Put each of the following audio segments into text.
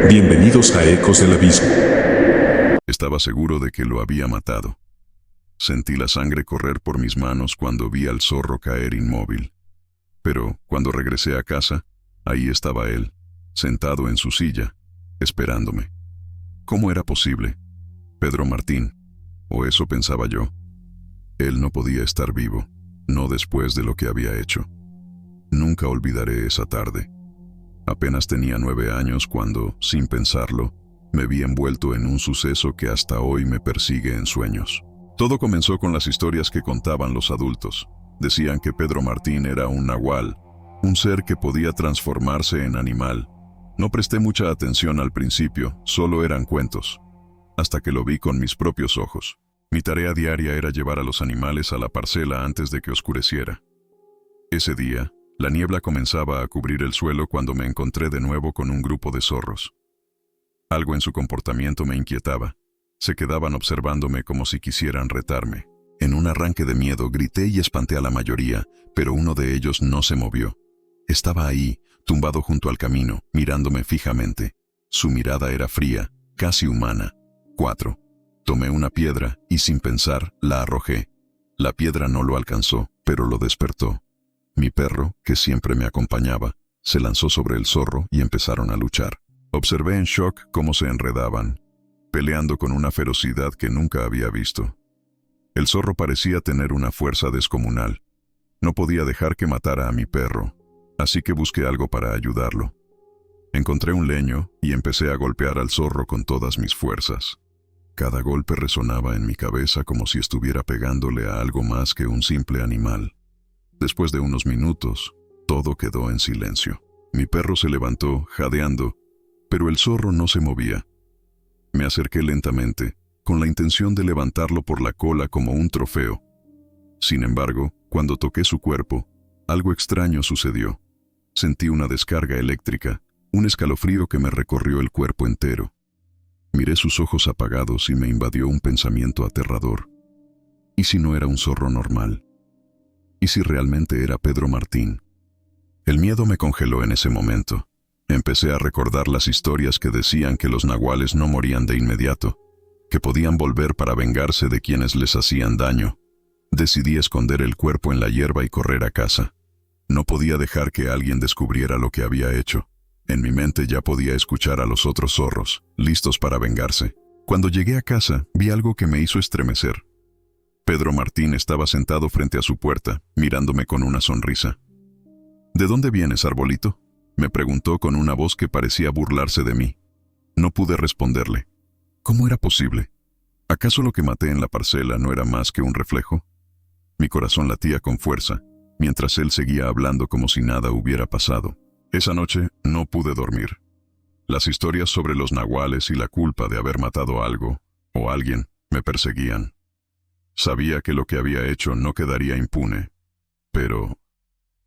Bienvenidos a Ecos del Abismo. Estaba seguro de que lo había matado. Sentí la sangre correr por mis manos cuando vi al zorro caer inmóvil. Pero cuando regresé a casa, ahí estaba él, sentado en su silla, esperándome. ¿Cómo era posible? Pedro Martín, o eso pensaba yo. Él no podía estar vivo, no después de lo que había hecho. Nunca olvidaré esa tarde. Apenas tenía 9 años cuando, sin pensarlo, me vi envuelto en un suceso que hasta hoy me persigue en sueños. Todo comenzó con las historias que contaban los adultos. Decían que Pedro Martín era un nahual, un ser que podía transformarse en animal. No presté mucha atención al principio, solo eran cuentos, hasta que lo vi con mis propios ojos. Mi tarea diaria era llevar a los animales a la parcela antes de que oscureciera. Ese día, la niebla comenzaba a cubrir el suelo cuando me encontré de nuevo con un grupo de zorros. Algo en su comportamiento me inquietaba. Se quedaban observándome como si quisieran retarme. En un arranque de miedo grité y espanté a la mayoría, pero uno de ellos no se movió. Estaba ahí, tumbado junto al camino, mirándome fijamente. Su mirada era fría, casi humana. 4. Tomé una piedra y sin pensar la arrojé. La piedra no lo alcanzó, pero lo despertó. Mi perro, que siempre me acompañaba, se lanzó sobre el zorro y empezaron a luchar. Observé en shock cómo se enredaban, peleando con una ferocidad que nunca había visto. El zorro parecía tener una fuerza descomunal. No podía dejar que matara a mi perro, así que busqué algo para ayudarlo. Encontré un leño y empecé a golpear al zorro con todas mis fuerzas. Cada golpe resonaba en mi cabeza como si estuviera pegándole a algo más que un simple animal. Después de unos minutos, todo quedó en silencio. Mi perro se levantó, jadeando, pero el zorro no se movía. Me acerqué lentamente, con la intención de levantarlo por la cola como un trofeo. Sin embargo, cuando toqué su cuerpo, algo extraño sucedió. Sentí una descarga eléctrica, un escalofrío que me recorrió el cuerpo entero. Miré sus ojos apagados y me invadió un pensamiento aterrador. ¿Y si no era un zorro normal? ¿Y si realmente era Pedro Martín? El miedo me congeló en ese momento. Empecé a recordar las historias que decían que los nahuales no morían de inmediato, que podían volver para vengarse de quienes les hacían daño. Decidí esconder el cuerpo en la hierba y correr a casa. No podía dejar que alguien descubriera lo que había hecho. En mi mente ya podía escuchar a los otros zorros, listos para vengarse. Cuando llegué a casa, vi algo que me hizo estremecer. Pedro Martín estaba sentado frente a su puerta, mirándome con una sonrisa. ¿De dónde vienes, arbolito?, me preguntó con una voz que parecía burlarse de mí. No pude responderle. ¿Cómo era posible? ¿Acaso lo que maté en la parcela no era más que un reflejo? Mi corazón latía con fuerza, mientras él seguía hablando como si nada hubiera pasado. Esa noche no pude dormir. Las historias sobre los nahuales y la culpa de haber matado algo, o alguien, me perseguían. Sabía que lo que había hecho no quedaría impune, pero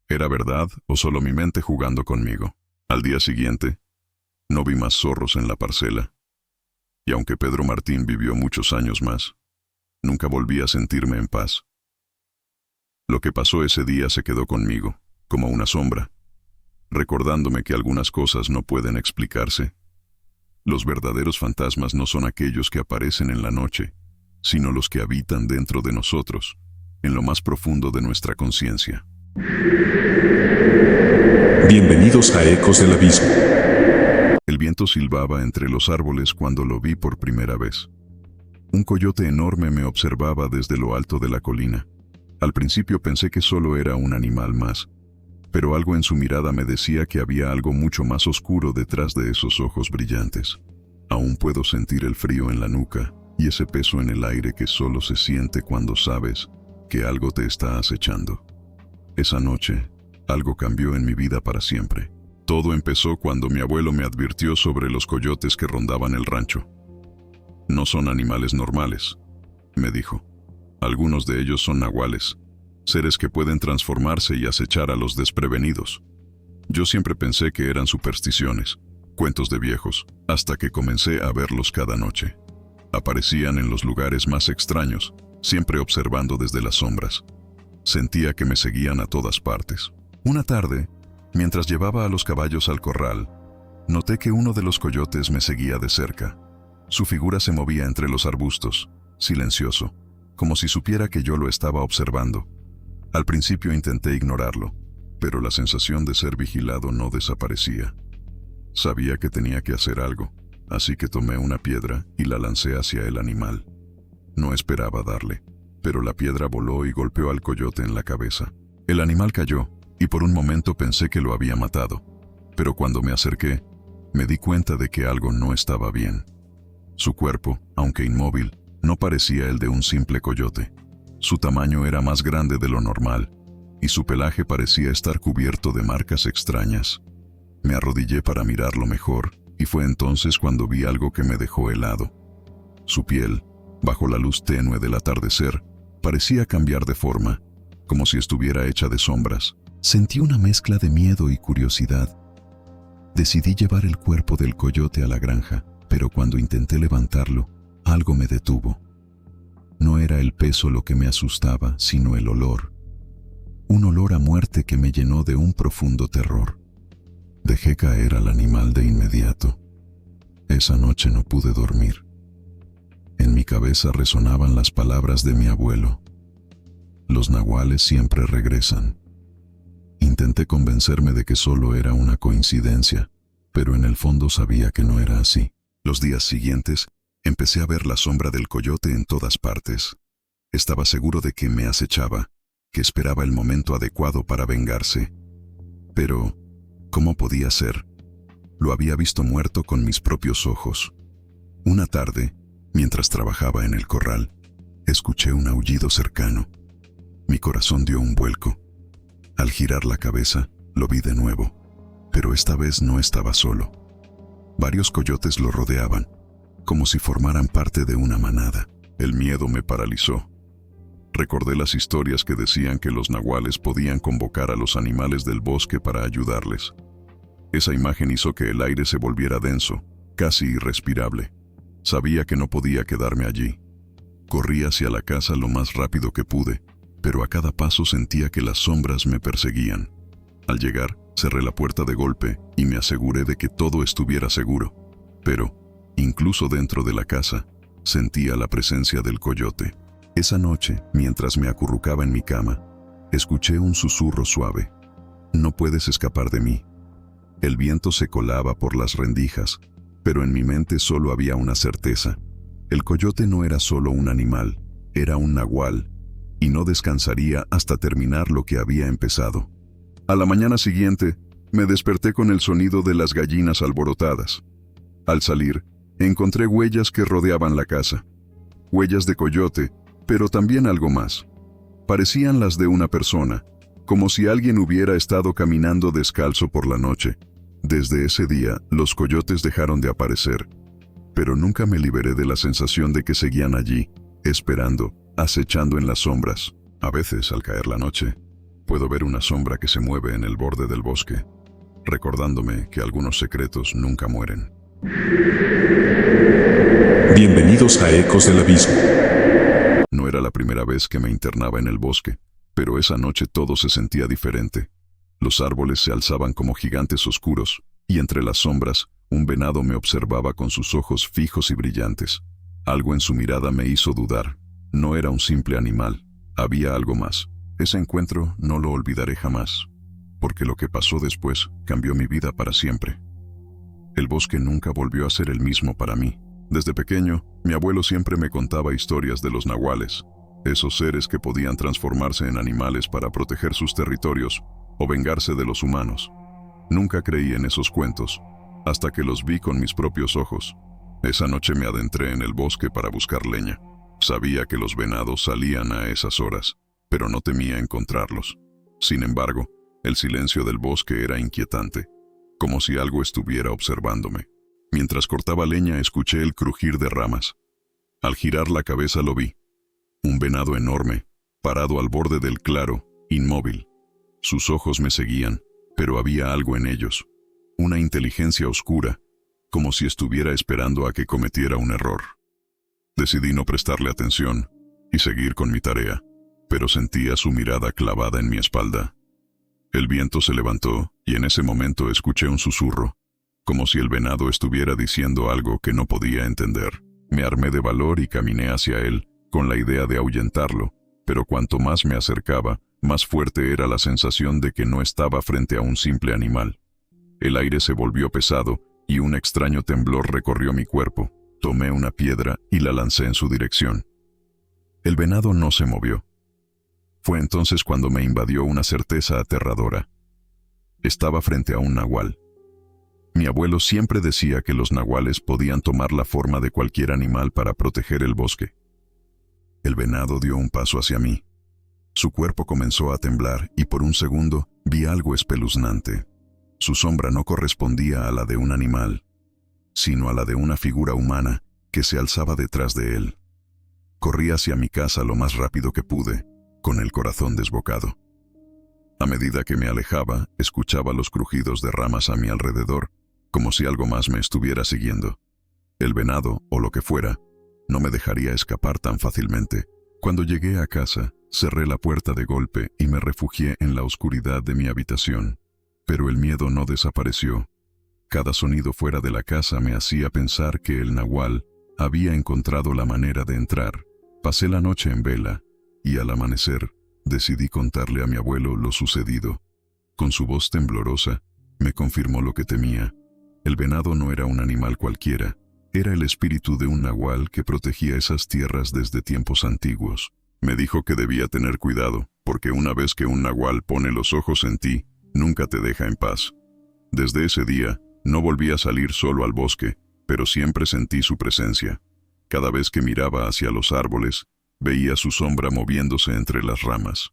¿era verdad o solo mi mente jugando conmigo? Al día siguiente, no vi más zorros en la parcela. Y aunque Pedro Martín vivió muchos años más, nunca volví a sentirme en paz. Lo que pasó ese día se quedó conmigo, como una sombra, recordándome que algunas cosas no pueden explicarse. Los verdaderos fantasmas no son aquellos que aparecen en la noche, sino los que habitan dentro de nosotros, en lo más profundo de nuestra conciencia. Bienvenidos a Ecos del Abismo. El viento silbaba entre los árboles cuando lo vi por primera vez. Un coyote enorme me observaba desde lo alto de la colina. Al principio pensé que solo era un animal más, pero algo en su mirada me decía que había algo mucho más oscuro detrás de esos ojos brillantes. Aún puedo sentir el frío en la nuca y ese peso en el aire que solo se siente cuando sabes que algo te está acechando. Esa noche, algo cambió en mi vida para siempre. Todo empezó cuando mi abuelo me advirtió sobre los coyotes que rondaban el rancho. No son animales normales, me dijo. Algunos de ellos son nahuales, seres que pueden transformarse y acechar a los desprevenidos. Yo siempre pensé que eran supersticiones, cuentos de viejos, hasta que comencé a verlos cada noche. Aparecían en los lugares más extraños, siempre observando desde las sombras. Sentía que me seguían a todas partes. Una tarde, Mientras llevaba a los caballos al corral, noté que uno de los coyotes me seguía de cerca. Su figura se movía entre los arbustos, silencioso, como si supiera que yo lo estaba observando. Al principio intenté ignorarlo, pero la sensación de ser vigilado no desaparecía. Sabía que tenía que hacer algo, así que tomé una piedra y la lancé hacia el animal. No esperaba darle, pero la piedra voló y golpeó al coyote en la cabeza. El animal cayó, y por un momento pensé que lo había matado, pero cuando me acerqué, me di cuenta de que algo no estaba bien. Su cuerpo, aunque inmóvil, no parecía el de un simple coyote. Su tamaño era más grande de lo normal, y su pelaje parecía estar cubierto de marcas extrañas. Me arrodillé para mirarlo mejor, y fue entonces cuando vi algo que me dejó helado. Su piel, bajo la luz tenue del atardecer, parecía cambiar de forma, como si estuviera hecha de sombras. Sentí una mezcla de miedo y curiosidad. Decidí llevar el cuerpo del coyote a la granja, pero cuando intenté levantarlo, algo me detuvo. No era el peso lo que me asustaba, sino el olor. Un olor a muerte que me llenó de un profundo terror. Dejé caer al animal de inmediato. Esa noche no pude dormir. En mi cabeza resonaban las palabras de mi abuelo. Los nahuales siempre regresan. Intenté convencerme de que solo era una coincidencia, pero en el fondo sabía que no era así. Los días siguientes, empecé a ver la sombra del coyote en todas partes. Estaba seguro de que me acechaba, que esperaba el momento adecuado para vengarse. Pero, ¿cómo podía ser? Lo había visto muerto con mis propios ojos. Una tarde, mientras trabajaba en el corral, escuché un aullido cercano. Mi corazón dio un vuelco. Al girar la cabeza, lo vi de nuevo, pero esta vez no estaba solo. Varios coyotes lo rodeaban, como si formaran parte de una manada. El miedo me paralizó. Recordé las historias que decían que los nahuales podían convocar a los animales del bosque para ayudarles. Esa imagen hizo que el aire se volviera denso, casi irrespirable. Sabía que no podía quedarme allí. Corrí hacia la casa lo más rápido que pude, pero a cada paso sentía que las sombras me perseguían. Al llegar, cerré la puerta de golpe y me aseguré de que todo estuviera seguro. Pero, incluso dentro de la casa, sentía la presencia del coyote. Esa noche, mientras me acurrucaba en mi cama, escuché un susurro suave. «No puedes escapar de mí». El viento se colaba por las rendijas, pero en mi mente solo había una certeza. El coyote no era solo un animal, era un nahual, y no descansaría hasta terminar lo que había empezado. A la mañana siguiente, me desperté con el sonido de las gallinas alborotadas. Al salir, encontré huellas que rodeaban la casa. Huellas de coyote, pero también algo más. Parecían las de una persona, como si alguien hubiera estado caminando descalzo por la noche. Desde ese día, los coyotes dejaron de aparecer, pero nunca me liberé de la sensación de que seguían allí, esperando, acechando en las sombras. A veces, al caer la noche, puedo ver una sombra que se mueve en el borde del bosque, recordándome que algunos secretos nunca mueren. Bienvenidos a Ecos del Abismo. No era la primera vez que me internaba en el bosque, pero esa noche todo se sentía diferente. Los árboles se alzaban como gigantes oscuros, y entre las sombras, un venado me observaba con sus ojos fijos y brillantes. Algo en su mirada me hizo dudar. No era un simple animal, había algo más. Ese encuentro no lo olvidaré jamás, porque lo que pasó después cambió mi vida para siempre. El bosque nunca volvió a ser el mismo para mí. Desde pequeño, mi abuelo siempre me contaba historias de los nahuales, esos seres que podían transformarse en animales para proteger sus territorios o vengarse de los humanos. Nunca creí en esos cuentos, hasta que los vi con mis propios ojos. Esa noche me adentré en el bosque para buscar leña. Sabía que los venados salían a esas horas, pero no temía encontrarlos. Sin embargo, el silencio del bosque era inquietante, como si algo estuviera observándome. Mientras cortaba leña escuché el crujir de ramas. Al girar la cabeza lo vi. Un venado enorme, parado al borde del claro, inmóvil. Sus ojos me seguían, pero había algo en ellos. Una inteligencia oscura, como si estuviera esperando a que cometiera un error. Decidí no prestarle atención y seguir con mi tarea, pero sentía su mirada clavada en mi espalda. El viento se levantó y en ese momento escuché un susurro, como si el venado estuviera diciendo algo que no podía entender. Me armé de valor y caminé hacia él, con la idea de ahuyentarlo, pero cuanto más me acercaba, más fuerte era la sensación de que no estaba frente a un simple animal. El aire se volvió pesado y un extraño temblor recorrió mi cuerpo. Tomé una piedra y la lancé en su dirección. El venado no se movió. Fue entonces cuando me invadió una certeza aterradora. Estaba frente a un nahual. Mi abuelo siempre decía que los nahuales podían tomar la forma de cualquier animal para proteger el bosque. El venado dio un paso hacia mí. Su cuerpo comenzó a temblar y por un segundo vi algo espeluznante. Su sombra no correspondía a la de un animal, sino a la de una figura humana que se alzaba detrás de él. Corrí hacia mi casa lo más rápido que pude, con el corazón desbocado. A medida que me alejaba, escuchaba los crujidos de ramas a mi alrededor, como si algo más me estuviera siguiendo. El venado, o lo que fuera, no me dejaría escapar tan fácilmente. Cuando llegué a casa, cerré la puerta de golpe y me refugié en la oscuridad de mi habitación. Pero el miedo no desapareció. Cada sonido fuera de la casa me hacía pensar que el nahual había encontrado la manera de entrar. Pasé la noche en vela, y al amanecer, decidí contarle a mi abuelo lo sucedido. Con su voz temblorosa, me confirmó lo que temía. El venado no era un animal cualquiera, era el espíritu de un nahual que protegía esas tierras desde tiempos antiguos. Me dijo que debía tener cuidado, porque una vez que un nahual pone los ojos en ti, nunca te deja en paz. Desde ese día, no volví a salir solo al bosque, pero siempre sentí su presencia. Cada vez que miraba hacia los árboles, veía su sombra moviéndose entre las ramas.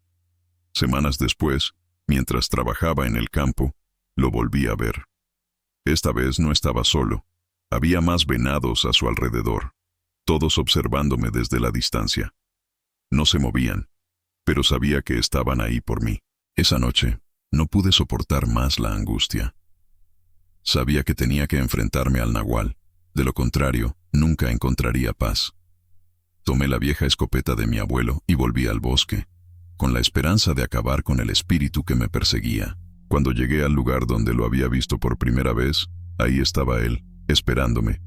Semanas después, mientras trabajaba en el campo, lo volví a ver. Esta vez no estaba solo. Había más venados a su alrededor, todos observándome desde la distancia. No se movían, pero sabía que estaban ahí por mí. Esa noche, no pude soportar más la angustia. Sabía que tenía que enfrentarme al nahual, de lo contrario, nunca encontraría paz. Tomé la vieja escopeta de mi abuelo y volví al bosque, con la esperanza de acabar con el espíritu que me perseguía. Cuando llegué al lugar donde lo había visto por primera vez, ahí estaba él, esperándome.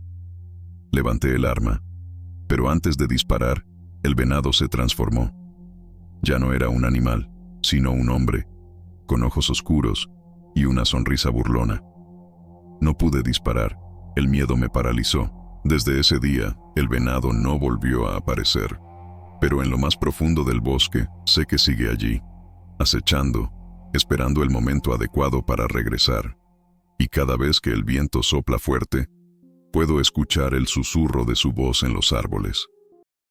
Levanté el arma, pero antes de disparar, el venado se transformó. Ya no era un animal, sino un hombre, con ojos oscuros y una sonrisa burlona. No pude disparar, el miedo me paralizó. Desde ese día, el venado no volvió a aparecer. Pero en lo más profundo del bosque, sé que sigue allí, acechando, esperando el momento adecuado para regresar. Y cada vez que el viento sopla fuerte, puedo escuchar el susurro de su voz en los árboles.